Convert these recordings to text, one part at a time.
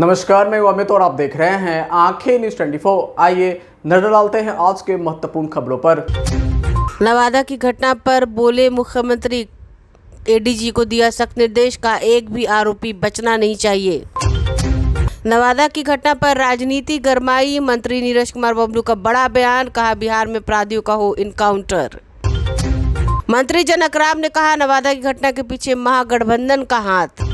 नमस्कार, मैं अमित और आप देख रहे हैं आंखें न्यूज 24। आइए नजर डालते हैं आज के महत्वपूर्ण खबरों पर। नवादा की घटना पर बोले मुख्यमंत्री, एडीजी को दिया सख्त निर्देश, का एक भी आरोपी बचना नहीं चाहिए। नवादा की घटना पर राजनीति गरमाई, मंत्री नीरज कुमार बबलू का बड़ा बयान, कहा बिहार में अपराधियों का हो इनकाउंटर। मंत्री जनक राम ने कहा नवादा की घटना के पीछे महागठबंधन का हाथ।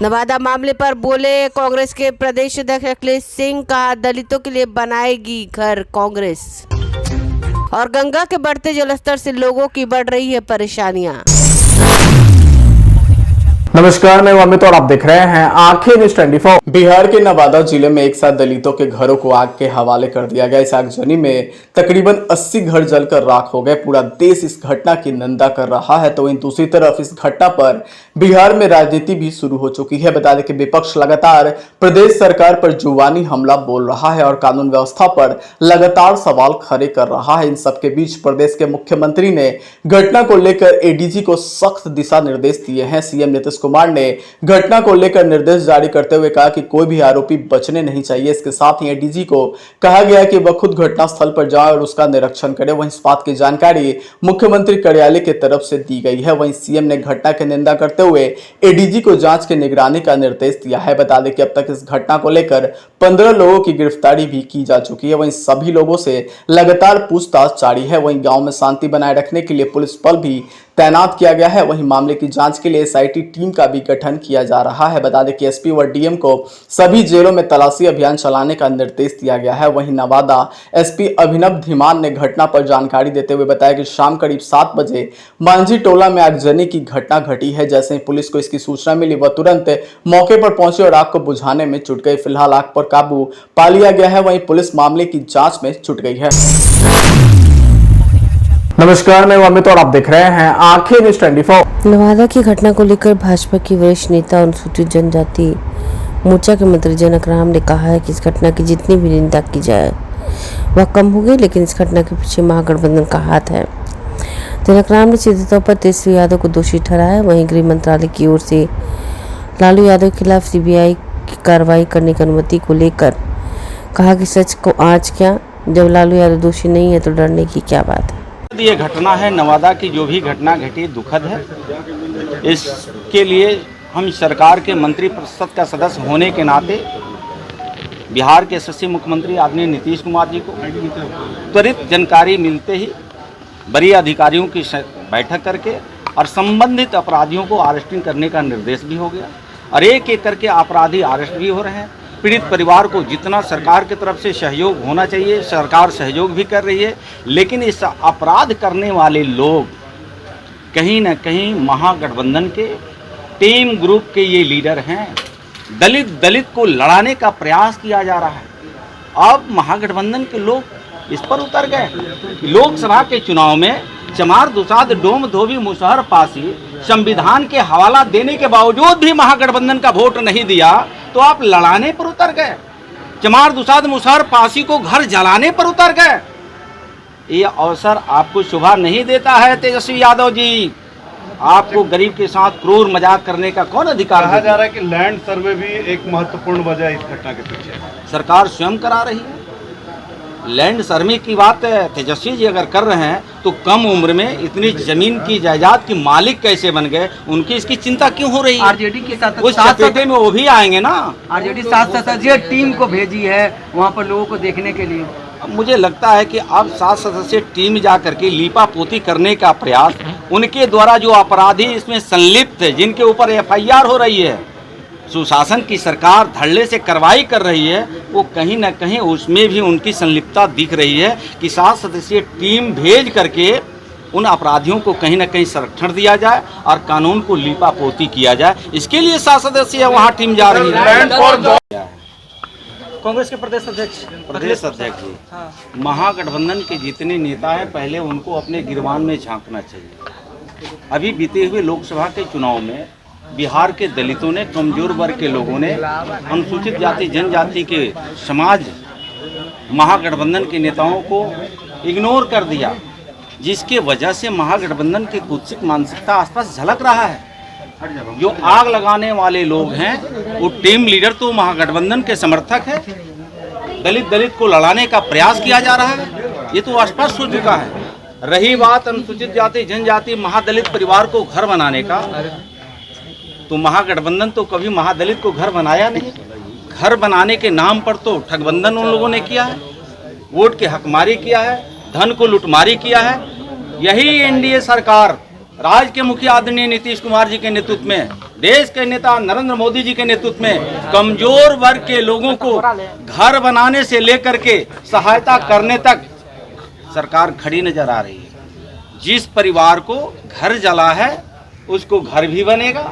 नवादा मामले पर बोले कांग्रेस के प्रदेश अध्यक्ष अखिलेश सिंह, कहा दलितों के लिए बनाएगी घर कांग्रेस। और गंगा के बढ़ते जलस्तर से लोगों की बढ़ रही है परेशानियां। नमस्कार, मैं अमित और आप देख रहे हैं आंखें न्यूज 24। बिहार के नवादा जिले में एक साथ दलितों के घरों को आग के हवाले कर दिया गया। इस आगजनी में तकरीबन 80 घर जलकर राख हो गए। पूरा देश इस घटना की निंदा कर रहा है, तो वहीं दूसरी तरफ इस घटना पर बिहार में राजनीति भी शुरू हो चुकी है। बता दें कि विपक्ष लगातार प्रदेश सरकार पर जुबानी हमला बोल रहा है और कानून व्यवस्था पर लगातार सवाल खड़े कर रहा है। इन सबके बीच प्रदेश के मुख्यमंत्री ने घटना को लेकर एडीजी को सख्त दिशा निर्देश दिए हैं। सीएम नीतीश कुमार ने घटना को लेकर निर्देश जारी करते हुए कहा कि कोई भी आरोपी बचने नहीं चाहिए। इसके साथ ही एडीजी को कहा गया है कि वह खुद घटना स्थल पर जाए और उसका निरीक्षण करे। वहीं इस बात की जानकारी मुख्यमंत्री कार्यालय की तरफ से दी गई है। वहीं सीएम ने घटना की निंदा करते हुए एडीजी को जांच की निगरानी का निर्देश दिया है। बता दें कि अब तक इस घटना को लेकर 15 लोगों की गिरफ्तारी भी की जा चुकी है। वहीं सभी लोगों से लगातार पूछताछ जारी है। वहीं गांव में शांति बनाए रखने के लिए पुलिस बल भी तैनात किया गया है। वहीं मामले की जांच के लिए एसआईटी टीम का भी गठन किया जा रहा है। बता दें कि एसपी व डीएम को सभी जेलों में तलाशी अभियान चलाने का निर्देश दिया गया है। वहीं नवादा एसपी अभिनव धीमान ने घटना पर जानकारी देते हुए बताया कि शाम करीब 7 बजे मांझी टोला में आगजनी की घटना घटी है। जैसे ही पुलिस को इसकी सूचना मिली, वह तुरंत मौके पर पहुंची और आग को बुझाने में जुट गई। फिलहाल आग पर काबू पा लिया गया है। वहीं पुलिस मामले की जांच में जुट गई है। नमस्कार, मैं अमित और आप देख रहे हैं आंखें न्यूज 24। नवादा की घटना को लेकर भाजपा की वरिष्ठ नेता और अनुसूचित जनजाति मोर्चा के मंत्री जनक राम ने कहा है कि इस घटना की जितनी भी निंदा की जाए वह कम होगी, लेकिन इस घटना के पीछे महागठबंधन का हाथ है। जनक राम ने सीधे तौर पर तेजस्वी यादव को दोषी ठहराया। वहीं गृह मंत्रालय की ओर से लालू यादव के खिलाफ सीबीआई की कार्रवाई करने की अनुमति को लेकर कहा कि सच को आज क्या, जब लालू यादव दोषी नहीं है तो डरने की क्या बात है। ये घटना है नवादा की, जो भी घटना घटी दुखद है। इसके लिए हम सरकार के मंत्री परिषद का सदस्य होने के नाते बिहार के यशस्वी मुख्यमंत्री आदरणीय नीतीश कुमार जी को त्वरित जानकारी मिलते ही वरीय अधिकारियों की बैठक करके और संबंधित अपराधियों को अरेस्टिंग करने का निर्देश भी हो गया और एक एक करके अपराधी अरेस्ट भी हो रहे हैं। पीड़ित परिवार को जितना सरकार की तरफ से सहयोग होना चाहिए सरकार सहयोग भी कर रही है, लेकिन इस अपराध करने वाले लोग कहीं न कहीं महागठबंधन के टीम ग्रुप के ये लीडर हैं। दलित को लड़ाने का प्रयास किया जा रहा है। अब महागठबंधन के लोग इस पर उतर गए। लोकसभा के चुनाव में चमार दुसाद डोम धोबी मुसहर पासी संविधान के हवाला देने के बावजूद भी महागठबंधन का वोट नहीं दिया, तो आप लड़ाने पर उतर गए। चमार दुसाद मुसहर पासी को घर जलाने पर उतर गए। ये अवसर आपको शोभा नहीं देता है तेजस्वी यादव जी। आपको गरीब के साथ क्रूर मजाक करने का कौन अधिकार? कहा जा रहा है कि लैंड सर्वे भी एक महत्वपूर्ण वजह इस घटना के पीछे सरकार स्वयं करा रही है। लैंड सर्वे की बात तेजस्वी जी अगर कर रहे हैं तो कम उम्र में इतनी जमीन की जायदाद की मालिक कैसे बन गए, उनकी इसकी चिंता क्यों हो रही है? आरजेडी के साथ उस चपेटे में वो भी आएंगे ना। आरजेडी 7 सदस्यीय टीम को भेजी है वहाँ पर लोगों को देखने के लिए। मुझे लगता है कि अब 7 सदस्यीय टीम जा करके लीपा पोती करने का प्रयास, उनके द्वारा जो अपराधी इसमें संलिप्त है, जिनके ऊपर एफआईआर हो रही है, सुशासन की सरकार धड़ल्ले से कार्रवाई कर रही है, वो कहीं ना कहीं उसमें भी उनकी संलिप्तता दिख रही है कि 7 सदस्यीय टीम भेज करके उन अपराधियों को कहीं ना कहीं संरक्षण दिया जाए और कानून को लीपा पोती किया जाए। इसके लिए 7 सदस्यीय वहाँ टीम जा रही है। कांग्रेस के प्रदेश अध्यक्ष जी, महागठबंधन के जितने नेता हैं पहले उनको अपने गिरबान में झांकना चाहिए। अभी बीते हुए लोकसभा के चुनाव में बिहार के दलितों ने, कमजोर वर्ग के लोगों ने, अनुसूचित जाति जनजाति के समाज महागठबंधन के नेताओं को इग्नोर कर दिया, जिसके वजह से महागठबंधन की कुत्सित मानसिकता आसपास झलक रहा है। जो आग लगाने वाले लोग हैं वो टीम लीडर तो महागठबंधन के समर्थक है। दलित को लड़ाने का प्रयास किया जा रहा है, ये तो स्पष्ट हो चुका है। रही बात अनुसूचित जाति जनजाति महादलित परिवार को घर बनाने का, तो महागठबंधन तो कभी महादलित को घर बनाया नहीं। घर बनाने के नाम पर तो ठगबंधन उन लोगों ने किया है, वोट की हकमारी किया है, धन को लुटमारी किया है। यही एनडीए सरकार राज्य के मुखिया आदरणीय नीतीश कुमार जी के नेतृत्व में, देश के नेता नरेंद्र मोदी जी के नेतृत्व में कमजोर वर्ग के लोगों को घर बनाने से लेकर के सहायता करने तक सरकार खड़ी नजर आ रही है। जिस परिवार को घर जला है उसको घर भी बनेगा।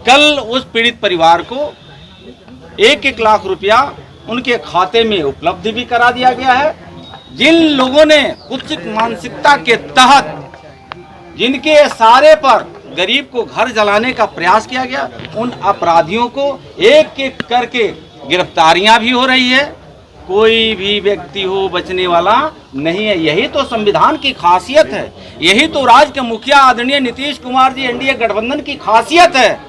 कल उस पीड़ित परिवार को 1-1 लाख रुपया उनके खाते में उपलब्ध भी करा दिया गया है। जिन लोगों ने उच्च मानसिकता के तहत जिनके इशारे पर गरीब को घर जलाने का प्रयास किया गया, उन अपराधियों को एक एक करके गिरफ्तारियां भी हो रही है। कोई भी व्यक्ति हो बचने वाला नहीं है। यही तो संविधान की खासियत है, यही तो राज्य के मुखिया आदरणीय नीतीश कुमार जी एनडीए गठबंधन की खासियत है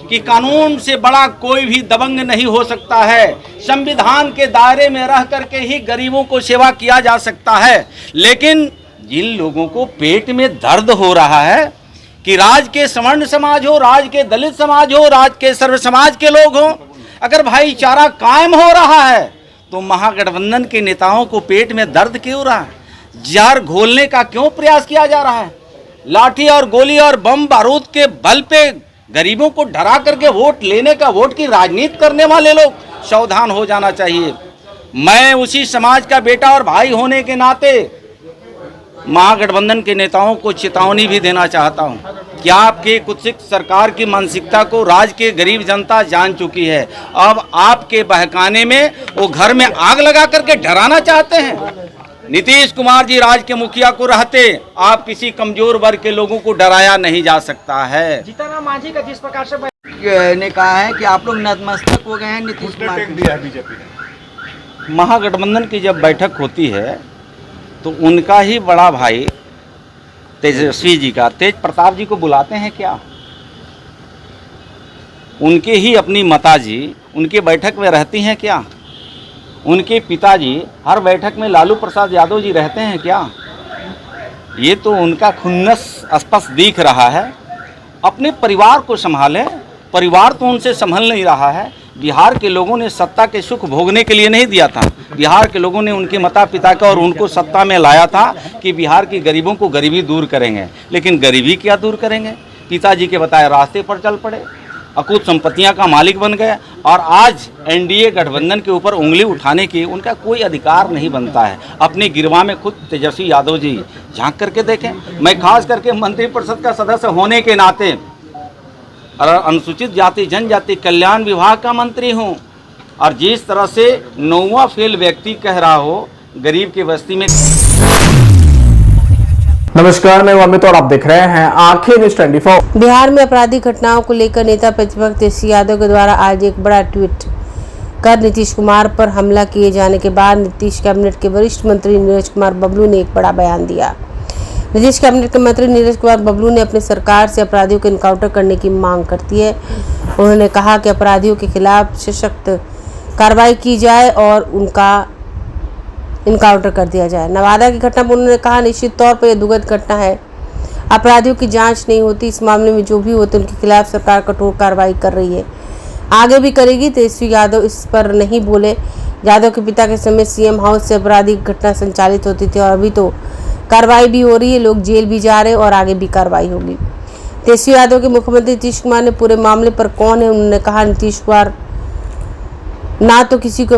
कि कानून से बड़ा कोई भी दबंग नहीं हो सकता है। संविधान के दायरे में रह करके ही गरीबों को सेवा किया जा सकता है। लेकिन जिन लोगों को पेट में दर्द हो रहा है कि राज्य के सवर्ण समाज हो, राज्य के दलित समाज हो, राज्य के सर्व समाज के लोग हों, अगर भाईचारा कायम हो रहा है तो महागठबंधन के नेताओं को पेट में दर्द क्यों रहा है? जहर घोलने का क्यों प्रयास किया जा रहा है? लाठी और गोली और बम बारूद के बल पे गरीबों को डरा करके वोट लेने का, वोट की राजनीति करने वाले लोग सावधान हो जाना चाहिए। मैं उसी समाज का बेटा और भाई होने के नाते महागठबंधन के नेताओं को चेतावनी भी देना चाहता हूं कि आपके कुत्सित सरकार की मानसिकता को राज्य के गरीब जनता जान चुकी है। अब आपके बहकाने में वो घर में आग लगा करके डराना चाहते हैं। नीतीश कुमार जी राज्य के मुखिया को रहते आप किसी कमजोर वर्ग के लोगों को डराया नहीं जा सकता है। जीतन मांझी का जिस प्रकार से ने कहा है कि आप लोग नतमस्तक हो गए हैं नीतीश कुमार दिया है बीजेपी ने। महागठबंधन की जब बैठक होती है तो उनका ही बड़ा भाई तेजस्वी जी का, तेज प्रताप जी को बुलाते हैं क्या? उनके ही अपनी माता जी उनके बैठक में रहती हैं क्या? उनके पिताजी हर बैठक में लालू प्रसाद यादव जी रहते हैं क्या? ये तो उनका खुन्नस स्पष्ट दिख रहा है। अपने परिवार को संभालें, परिवार तो उनसे संभल नहीं रहा है। बिहार के लोगों ने सत्ता के सुख भोगने के लिए नहीं दिया था। बिहार के लोगों ने उनके माता पिता का और उनको सत्ता में लाया था कि बिहार के गरीबों को गरीबी दूर करेंगे। लेकिन गरीबी क्या दूर करेंगे? पिताजी के बताए रास्ते पर चल पड़े, अकूत संपत्तियां का मालिक बन गए और आज एनडीए गठबंधन के ऊपर उंगली उठाने की उनका कोई अधिकार नहीं बनता है। अपने गिरवा में खुद तेजस्वी यादव जी झांक करके देखें। मैं खास करके मंत्रिपरिषद का सदस्य होने के नाते और अनुसूचित जाति जनजाति कल्याण विभाग का मंत्री हूं, और जिस तरह से 9वां फेल व्यक्ति कह रहा हो गरीब की बस्ती में। नमस्कार, मैं अमित और आप देख रहे हैं आंखें न्यूज़ 24। बिहार में आपराधिक घटनाओं को लेकर नेता प्रतिपक्ष तेजस्वी यादव के द्वारा आज एक बड़ा ट्वीट कर नीतीश कुमार पर हमला किए जाने के बाद नीतीश कैबिनेट के वरिष्ठ मंत्री नीरज कुमार बबलू ने एक बड़ा बयान दिया। नीतीश कैबिनेट के मंत्री नीरज कुमार बबलू ने अपनी सरकार से अपराधियों को इनकाउंटर करने की मांग करती है। उन्होंने कहा कि अपराधियों के खिलाफ सशक्त कार्रवाई की जाए और उनका इनकाउंटर कर दिया जाए। नवादा की घटना पर उन्होंने कहा, निश्चित तौर पर यह दुखद घटना है। अपराधियों की जांच नहीं होती, इस मामले में जो भी होते उनके खिलाफ सरकार कठोर कार्रवाई कर रही है, आगे भी करेगी। तेजस्वी यादव इस पर नहीं बोले। यादव के पिता के समय सीएम हाउस से आपराधिक घटना संचालित होती थी और अभी तो कार्रवाई भी हो रही है, लोग जेल भी जा रहे हैं और आगे भी कार्रवाई होगी। तेजस्वी यादव के मुख्यमंत्री नीतीश कुमार ने पूरे मामले पर कौन है, उन्होंने कहा नीतीश कुमार ना तो किसी को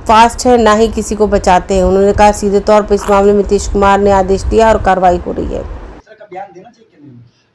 फास्ट है ना ही किसी को बचाते हैं। उन्होंने कहा सीधे तौर पर इस मामले में नीतीश कुमार ने आदेश दिया और कार्रवाई हो रही है।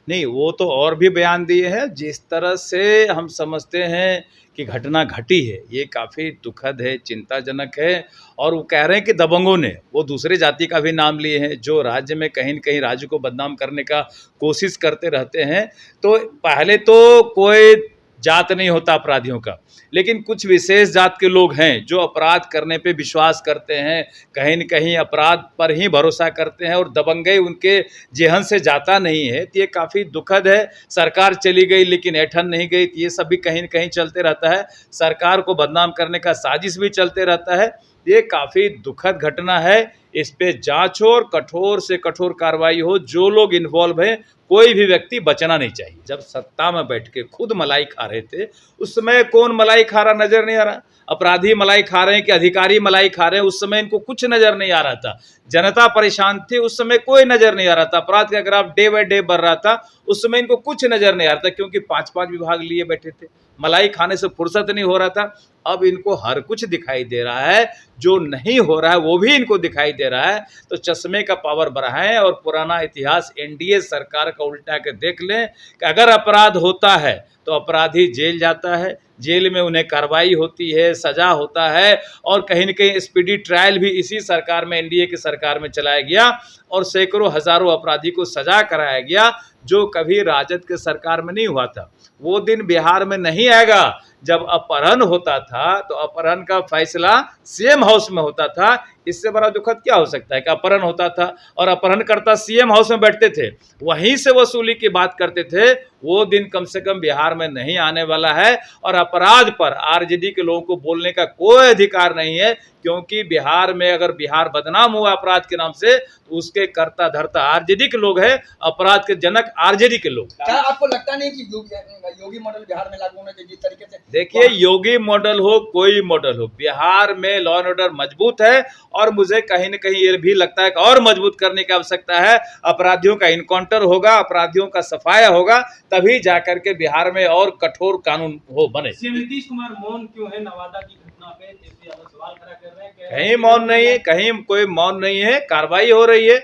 नहीं, वो तो और भी बयान दिए हैं। जिस तरह से हम समझते हैं कि घटना घटी है ये काफ़ी दुखद है, चिंताजनक है। और वो कह रहे हैं कि दबंगों ने, वो दूसरे जाति का भी नाम लिए हैं जो राज्य में कहीं न कहीं राज्य को बदनाम करने का कोशिश करते रहते हैं। तो पहले तो कोई जात नहीं होता अपराधियों का, लेकिन कुछ विशेष जात के लोग हैं जो अपराध करने पे विश्वास करते हैं, कहीं न कहीं अपराध पर ही भरोसा करते हैं और दबंगई उनके जेहन से जाता नहीं है। तो ये काफ़ी दुखद है। सरकार चली गई लेकिन ऐठन नहीं गई, तो ये सब भी कहीं न कहीं चलते रहता है। सरकार को बदनाम करने का साजिश भी चलते रहता है। ये काफ़ी दुखद घटना है। इस पे जांच हो और कठोर से कठोर कार्रवाई हो। जो लोग इन्वॉल्व हैं, कोई भी व्यक्ति बचना नहीं चाहिए। जब सत्ता में बैठ के खुद मलाई खा रहे थे, उस समय कौन मलाई खा रहा नजर नहीं आ रहा? अपराधी मलाई खा रहे हैं कि अधिकारी मलाई खा रहे हैं, उस समय इनको कुछ नजर नहीं आ रहा था। जनता परेशान थी, उस समय कोई नजर नहीं आ रहा था। अपराध का ग्राफ डे बाय डे बढ़ रहा था, उस समय इनको कुछ नजर नहीं आ रहा था, क्योंकि 5-5 विभाग लिए बैठे थे। मलाई खाने से फुर्सत नहीं हो रहा था। अब इनको हर कुछ दिखाई दे रहा है, जो नहीं हो रहा है वो भी इनको दिखाई दे रहा है। तो चश्मे का पावर बढ़ाएं और पुराना इतिहास एनडीए सरकार का उल्टा के देख लें कि अगर अपराध होता है तो अपराधी जेल जाता है, जेल में उन्हें कार्रवाई होती है, सजा होता है, और कहीं न कहीं स्पीडी ट्रायल भी इसी सरकार में, एनडीए की सरकार में चलाया गया और सैकड़ों हजारों अपराधी को सजा कराया गया, जो कभी राजद के सरकार में नहीं हुआ था। वो दिन बिहार में नहीं आएगा जब अपहरण होता था, तो अपहरण का फैसला सीएम हाउस में होता था। इससे बड़ा दुखद क्या हो सकता है कि अपहरण होता था और अपहरणकर्ता सीएम हाउस में बैठते थे, वहीं से वसूली की बात करते थे। वो दिन कम से कम बिहार में नहीं आने वाला है। और अपराध पर आरजेडी के लोगों को बोलने का कोई अधिकार नहीं है, क्योंकि बिहार में अगर बिहार बदनाम हुआ अपराध के नाम से, तो उसके कर्ता धर्ता आरजेडी के लोग हैं, अपराध के जनक आरजेडी के लोग। क्या आपको लगता नहीं कि योगी मॉडल बिहार में लागू होना चाहिए जिस तरीके से? देखिए, योगी मॉडल हो कोई मॉडल हो, बिहार में लॉ एंड ऑर्डर मजबूत है, और मुझे कहीं न कहीं ये भी लगता है कि और मजबूत करने की आवश्यकता है। अपराधियों का इनकाउंटर होगा, अपराधियों का सफाया होगा, तभी जाकर के बिहार में और कठोर कानून हो बने। नीतीश कुमार मौन क्यों है नवादा की घटना पे? सवाल खड़ा कर रहे हैं। कहीं मौन नहीं है, कहीं कोई मौन नहीं है, कार्रवाई हो रही है,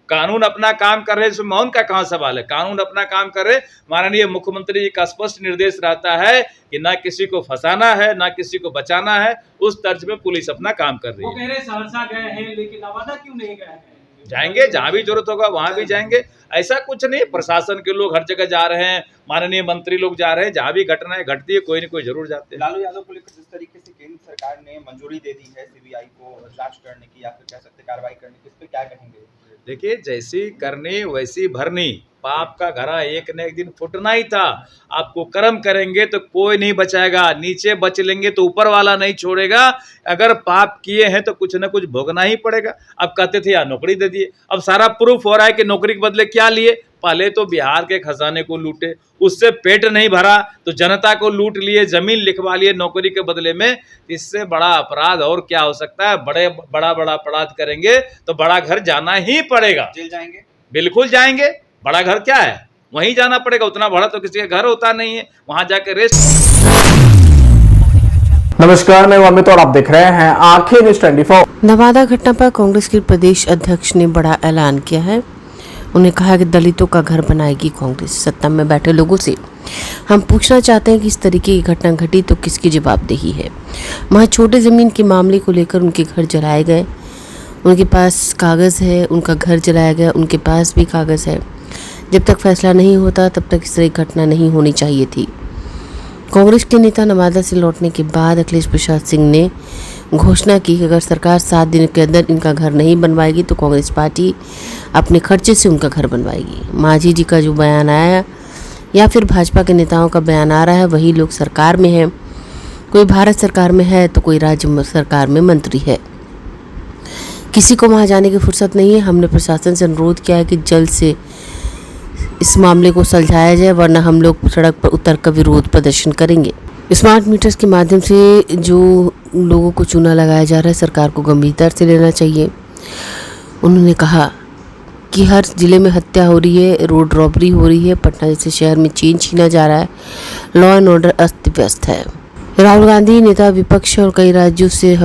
कानून अपना काम कर रहे हैं, इसमें मौन का कहाँ सवाल है? कानून अपना काम कर रहे। माननीय मुख्यमंत्री जी का स्पष्ट निर्देश रहता है कि ना किसी को फंसाना है, ना किसी को बचाना है। उस तर्ज में पुलिस अपना काम कर रही है। वो कह रहे सहरसा गए हैं, लेकिन नवादा क्यों नहीं गए हैं? जाएंगे, जहां भी जरूरत होगा वहां भी जाएंगे। ऐसा कुछ नहीं, प्रशासन के लोग हर जगह जा रहे हैं, माननीय मंत्री लोग जा रहे हैं, जहां भी घटनाएं घटती है कोई न कोई जरूर जाते हैं। लालू यादव को लेकर जिस तरीके से केंद्र सरकार ने मंजूरी दे दी है सीबीआई को जांच करने की, या फिर कह सकते कार्रवाई करने की, इस पे क्या कहेंगे? देखिए, जैसी करनी वैसी भरनी। पाप का घड़ा एक न एक दिन फुटना ही था। आपको कर्म करेंगे तो कोई नहीं बचाएगा, नीचे बच लेंगे तो ऊपर वाला नहीं छोड़ेगा। अगर पाप किए हैं तो कुछ न कुछ भोगना ही पड़ेगा। अब कहते थे यार नौकरी दे दिए, अब सारा प्रूफ हो रहा है कि नौकरी के बदले क्या लिए। पहले तो बिहार के खजाने को लूटे, उससे पेट नहीं भरा तो जनता को लूट लिए, जमीन लिखवा लिए नौकरी के बदले में। इससे बड़ा अपराध और क्या हो सकता है? बड़ा अपराध करेंगे तो बड़ा घर जाना ही पड़ेगा। जेल जाएंगे? बिल्कुल जाएंगे। बड़ा घर क्या है, वहीं जाना पड़ेगा। उतना बड़ा तो किसी का घर होता नहीं है, वहां जाके रेस्ट। नमस्कार, मैं अमित और आप देख रहे हैं आंखें न्यूज़ 24। नवादा घटना पर कांग्रेस के प्रदेश अध्यक्ष ने बड़ा ऐलान किया है। उन्हें कहा कि दलितों का घर बनाएगी कांग्रेस। सत्ता में बैठे लोगों से हम पूछना चाहते हैं कि इस तरीके की घटना घटी तो किसकी जवाबदेही है। वहाँ छोटे ज़मीन के मामले को लेकर उनके घर जलाए गए, उनके पास कागज़ है, उनका घर जलाया गया, उनके पास भी कागज़ है। जब तक फैसला नहीं होता तब तक इस तरह की घटना नहीं होनी चाहिए थी। कांग्रेस के नेता नवादा से लौटने के बाद अखिलेश प्रसाद सिंह ने घोषणा की कि अगर सरकार 7 दिन के अंदर इनका घर नहीं बनवाएगी तो कांग्रेस पार्टी अपने खर्चे से उनका घर बनवाएगी। मांझी जी का जो बयान आया या फिर भाजपा के नेताओं का बयान आ रहा है, वही लोग सरकार में हैं। कोई भारत सरकार में है तो कोई राज्य सरकार में मंत्री है। किसी को वहाँ जाने की फुर्सत नहीं है। हमने प्रशासन से अनुरोध किया है कि जल्द से इस मामले को सुलझाया जाए, वरना हम लोग सड़क पर उतर कर विरोध प्रदर्शन करेंगे। स्मार्ट मीटर्स के माध्यम से जो लोगों को चूना लगाया जा रहा है, सरकार को गंभीरता से लेना चाहिए। उन्होंने कहा कि हर ज़िले में हत्या हो रही है, रोड रॉबरी हो रही है, पटना जैसे शहर में चेन छीना जा रहा है, लॉ एंड ऑर्डर अस्त व्यस्त है। राहुल गांधी नेता विपक्ष और कई राज्यों से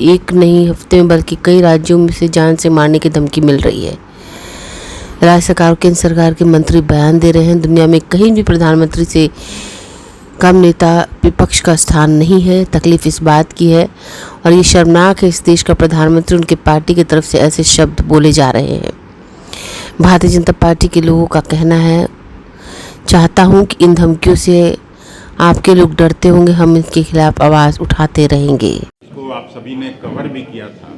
एक नहीं हफ्ते में बल्कि कई राज्यों में से जान से मारने की धमकी मिल रही है। राज्य सरकार और केंद्र सरकार के मंत्री बयान दे रहे हैं। दुनिया में कहीं भी प्रधानमंत्री से कम नेता विपक्ष का स्थान नहीं है। तकलीफ इस बात की है और ये शर्मनाक है, इस देश का प्रधानमंत्री उनके पार्टी की तरफ से ऐसे शब्द बोले जा रहे हैं। भारतीय जनता पार्टी के लोगों का कहना है, चाहता हूं कि इन धमकियों से आपके लोग डरते होंगे, हम इसके खिलाफ आवाज़ उठाते रहेंगे। इसको आप सभी ने कवर भी किया था।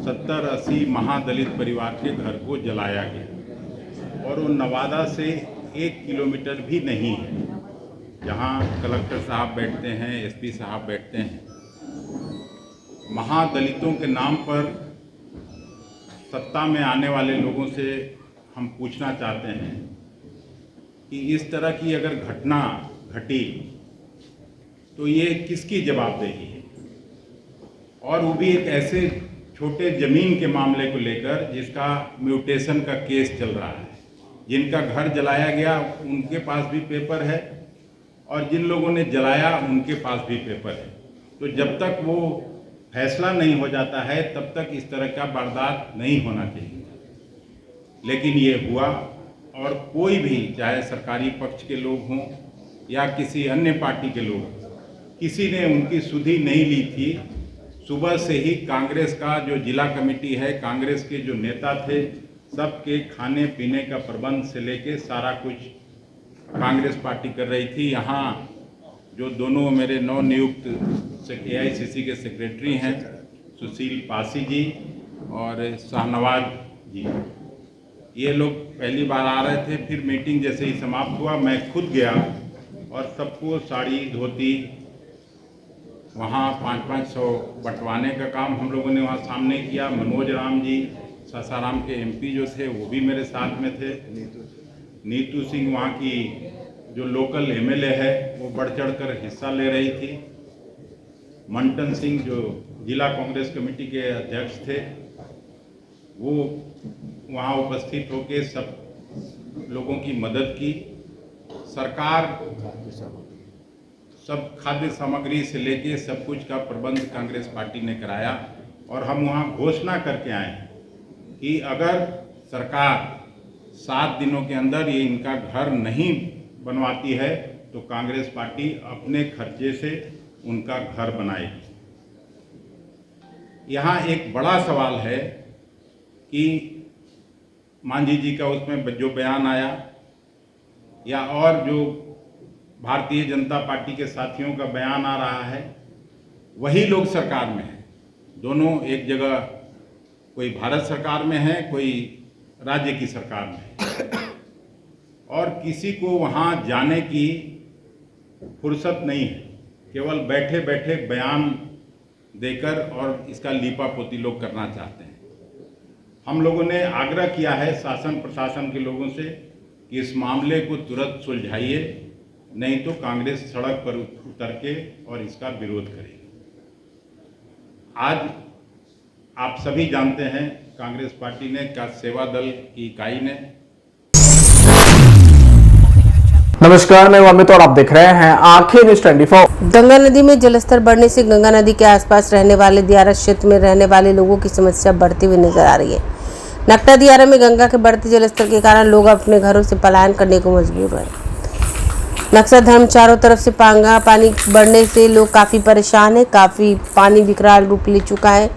70-80 महादलित परिवार के घर को जलाया गया और वो नवादा से 1 किलोमीटर भी नहीं है, जहां कलेक्टर साहब बैठते हैं, एसपी साहब बैठते हैं। महादलितों के नाम पर सत्ता में आने वाले लोगों से हम पूछना चाहते हैं कि इस तरह की अगर घटना घटी तो ये किसकी जवाबदेही है, और वो भी एक ऐसे छोटे ज़मीन के मामले को लेकर जिसका म्यूटेशन का केस चल रहा है। जिनका घर जलाया गया उनके पास भी पेपर है और जिन लोगों ने जलाया उनके पास भी पेपर है। तो जब तक वो फैसला नहीं हो जाता है तब तक इस तरह का वारदात नहीं होना चाहिए, लेकिन ये हुआ। और कोई भी, चाहे सरकारी पक्ष के लोग हों या किसी अन्य पार्टी के लोग, किसी ने उनकी सुधि नहीं ली थी। सुबह से ही कांग्रेस का जो जिला कमेटी है, कांग्रेस के जो नेता थे, सबके खाने पीने का प्रबंध से लेके सारा कुछ कांग्रेस पार्टी कर रही थी। यहाँ जो दोनों मेरे नवनियुक्त AICC के सेक्रेटरी हैं, सुशील पासी जी और शाहनवाज जी, ये लोग पहली बार आ रहे थे। फिर मीटिंग जैसे ही समाप्त हुआ मैं खुद गया और सबको साड़ी धोती वहाँ 500-500 बंटवाने का काम हम लोगों ने वहाँ सामने किया। मनोज राम जी, सासाराम के MP जो थे वो भी मेरे साथ में थे। नीतू सिंह वहाँ की जो लोकल MLA है वो बढ़ चढ़ कर हिस्सा ले रही थी। मंटन सिंह जो जिला कांग्रेस कमेटी के अध्यक्ष थे वो वहाँ उपस्थित होकर सब लोगों की मदद की। सरकार सब खाद्य सामग्री से लेके सब कुछ का प्रबंध कांग्रेस पार्टी ने कराया और हम वहाँ घोषणा करके आए हैं कि अगर सरकार 7 दिनों के अंदर ये इनका घर नहीं बनवाती है तो कांग्रेस पार्टी अपने खर्चे से उनका घर बनाएगी। यहाँ एक बड़ा सवाल है कि मांझी जी का उसमें जो बयान आया या और जो भारतीय जनता पार्टी के साथियों का बयान आ रहा है, वही लोग सरकार में हैं। दोनों एक जगह, कोई भारत सरकार में है, कोई राज्य की सरकार में है, और किसी को वहाँ जाने की फुर्सत नहीं है। केवल बैठे बैठे बयान देकर और इसका लीपापोती लोग करना चाहते हैं। हम लोगों ने आग्रह किया है शासन प्रशासन के लोगों से कि इस मामले को तुरंत सुलझाइए, नहीं तो कांग्रेस सड़क पर उतर के और इसका विरोध करेगी। आज आप सभी जानते हैं कांग्रेस पार्टी ने, का सेवा दल की इकाई ने। नमस्कार, मैं अमित और आप देख रहे हैं आंखें न्यूज़ 24। गंगा नदी में जलस्तर बढ़ने से गंगा नदी के आसपास रहने वाले दियारा क्षेत्र में रहने वाले लोगों की समस्या बढ़ती हुई नजर आ रही है। नकटा दियारा में गंगा के बढ़ते जलस्तर के कारण लोग अपने घरों से पलायन करने को मजबूर हैं। नक्सल धर्म चारों तरफ से पानी बढ़ने से लोग काफ़ी परेशान हैं। काफ़ी पानी विकराल रूप ले चुका है।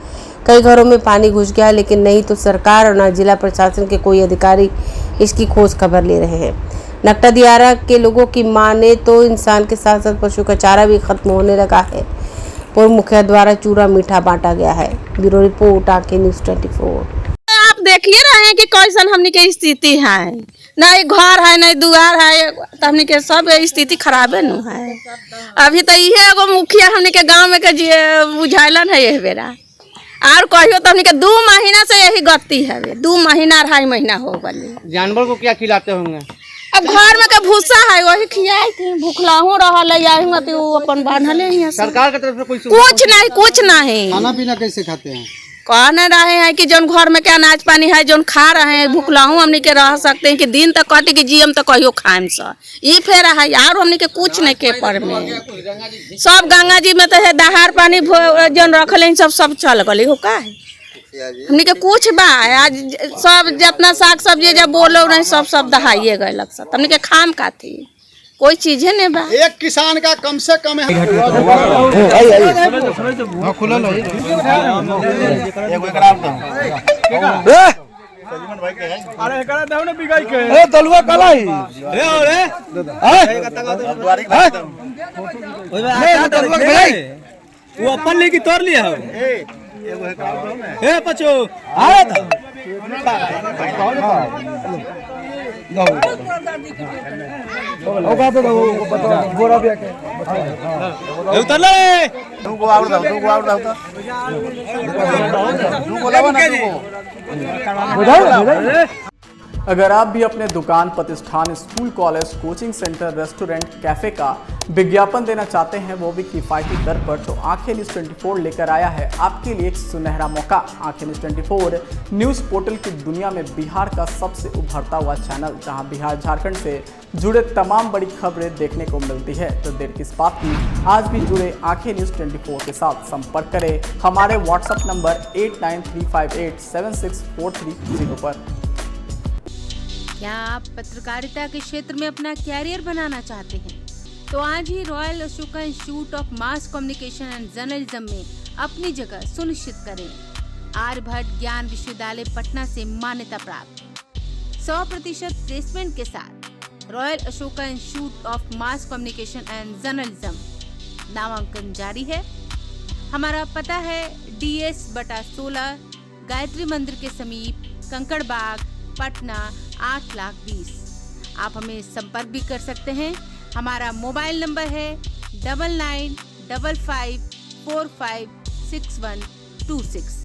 कई घरों में पानी घुस गया है, लेकिन नहीं तो सरकार और न जिला प्रशासन के कोई अधिकारी इसकी खोज खबर ले रहे हैं। नकटा दियारा के लोगों की माने तो इंसान के साथ साथ पशु का चारा भी खत्म होने लगा है। पूर्व मुखिया द्वारा चूरा मीठा बांटा गया है। ब्यूरो रिपोर्ट आंखें न्यूज़ 24। आप देख ही रहे हैं कि कैसन हमनी के स्थिति है, नहीं घर है नहीं दुआर है, तो हमनी के सब स्थिति खराबे न है। अभी तो ये एगो मुखिया हमनी के गांव में के बुझाइलन है, यह बेरा और कहियो तो हमनी के 2 महीना से यही गति है। 2 महीना 2.5 महीना हो गए। जानवर को क्या खिलाते होंगे? अब घर में के भूसा है वही खियाई थी, भूखलाहू रहल है तो अपन बांधले ही। सरकार की तरफ से कुछ नहीं। खाना पीना कैसे खाते हैं? कहने रहे हैं कि जोन घर में के अनाज पानी है जोन खा रहे हैं, भूखलाहू हमनी के रह सकते हैं कि दिन तक कटे कि जियम तो कहियो खाएम सा ई फेर है यार। हमनी के कुछ नहीं के पर में सब गंगा जी में तो है दहार पानी जोन रखले सब चल गली हो का है। हमनी के कुछ बा आज सब जितना साग सब्जी जब बोलो नहीं सब दहाइए गए लग सकता। हमनी के खाम का थी कोई चीज है नहीं बा। एक किसान का कम से कम अरे करा दो ना बिगाई के ए दलुआ कलाई ए अरे दलुआ कलाई वो अपन लेके तोड़ लिया हो ए पचो आ था होगा तो बता बोरा भी आके उतर ले तू को आउट दो लावा ना तू अगर आप भी अपने दुकान, प्रतिष्ठान, school, college, coaching centre, restaurant, cafe का विज्ञापन देना चाहते हैं, वो भी किफायती दर पर, तो आंखें न्यूज़ 24 लेकर आया है आपके लिए एक सुनहरा मौका। आंखें न्यूज़ 24 न्यूज़ पोर्टल की दुनिया में बिहार का सबसे उभरता हुआ चैनल, जहां बिहार झारखंड से जुड़े तमाम बड़ी खबरें देखने को मिलती है। तो देर किस बात की, आज भी जुड़े आंखें न्यूज़ 24 के साथ। संपर्क करें हमारे व्हाट्सएप नंबर 8935876430 पर। क्या आप पत्रकारिता के क्षेत्र में अपना कैरियर बनाना चाहते हैं? तो आज ही Royal Ashoka Institute of Mass Communication and Journalism में अपनी जगह सुनिश्चित करें। आर्यभट्ट ज्ञान विश्वविद्यालय पटना से मान्यता प्राप्त 100% प्लेसमेंट के साथ royal Ashoka Institute of Mass Communication and journalism नामांकन जारी है। हमारा पता है DS/16 गायत्री मंदिर के समीप, कंकड़ बाग, पटना 8,20,000। आप हमें संपर्क भी कर सकते हैं। हमारा मोबाइल नंबर है 9955456126।